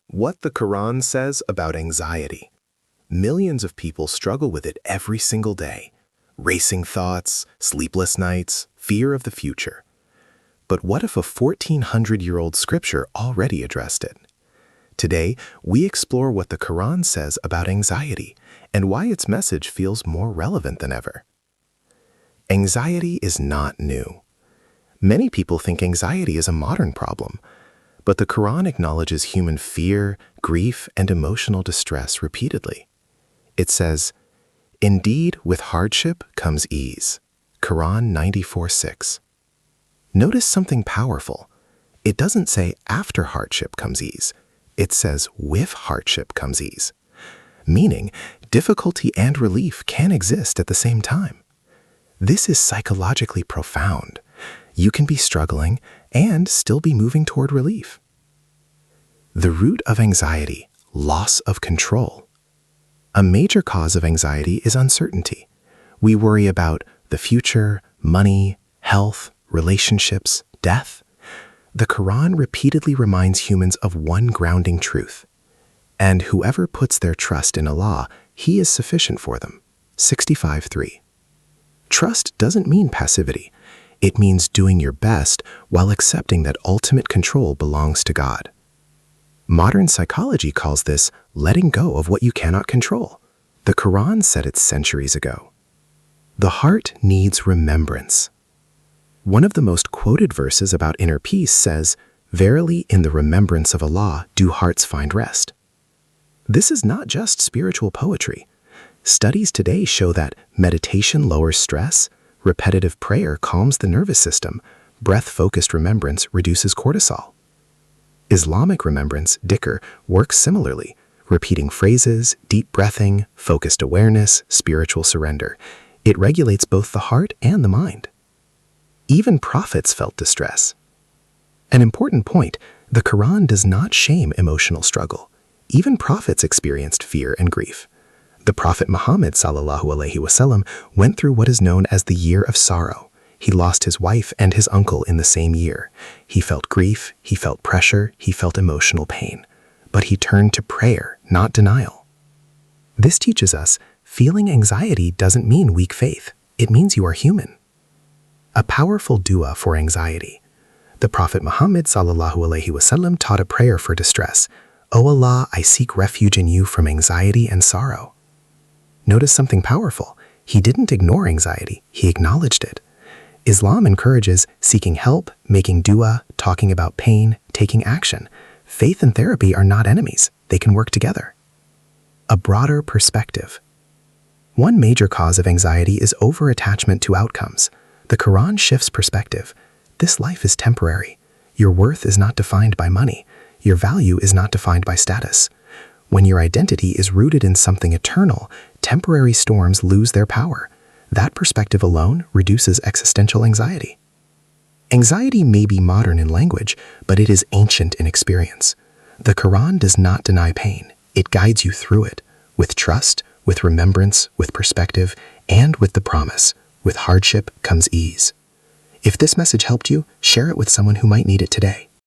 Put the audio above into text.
What the Quran says about anxiety. Millions of people struggle with it every single day. Racing thoughts, sleepless nights, fear of the future. But what if a 1400-year-old scripture already addressed it? Today, we explore what the Quran says about anxiety and why its message feels more relevant than ever. Anxiety is not new. Many people think anxiety is a modern problem, but the Quran acknowledges human fear, grief, and emotional distress repeatedly. It says, "Indeed, with hardship comes ease." Quran 94:6. Notice something powerful. It doesn't say after hardship comes ease. It says with hardship comes ease. Meaning, difficulty and relief can exist at the same time. This is psychologically profound. You can be struggling and still be moving toward relief. The root of anxiety, loss of control. A major cause of anxiety is uncertainty. We worry about the future, money, health, relationships, death. The Quran repeatedly reminds humans of one grounding truth. And whoever puts their trust in Allah, He is sufficient for them. 65:3. Trust doesn't mean passivity. It means doing your best while accepting that ultimate control belongs to God. Modern psychology calls this letting go of what you cannot control. The Quran said it centuries ago. The heart needs remembrance. One of the most quoted verses about inner peace says, "Verily, in the remembrance of Allah do hearts find rest." This is not just spiritual poetry. Studies today show that meditation lowers stress, repetitive prayer calms the nervous system, breath-focused remembrance reduces cortisol. Islamic remembrance, Dhikr, works similarly, repeating phrases, deep breathing, focused awareness, spiritual surrender. It regulates both the heart and the mind. Even prophets felt distress. An important point, the Quran does not shame emotional struggle. Even prophets experienced fear and grief. The Prophet Muhammad ﷺ went through what is known as the year of sorrow. He lost his wife and his uncle in the same year. He felt grief, he felt pressure, he felt emotional pain. But he turned to prayer, not denial. This teaches us, feeling anxiety doesn't mean weak faith. It means you are human. A powerful dua for anxiety. The Prophet Muhammad ﷺ taught a prayer for distress. "O Allah, I seek refuge in you from anxiety and sorrow." Notice something powerful. He didn't ignore anxiety, he acknowledged it. Islam encourages seeking help, making dua, talking about pain, taking action. Faith and therapy are not enemies, they can work together. A broader perspective. One major cause of anxiety is over-attachment to outcomes. The Quran shifts perspective. This life is temporary. Your worth is not defined by money. Your value is not defined by status. When your identity is rooted in something eternal, temporary storms lose their power. That perspective alone reduces existential anxiety. Anxiety may be modern in language, but it is ancient in experience. The Quran does not deny pain. It guides you through it, with trust, with remembrance, with perspective, and with the promise, with hardship comes ease. If this message helped you, share it with someone who might need it today.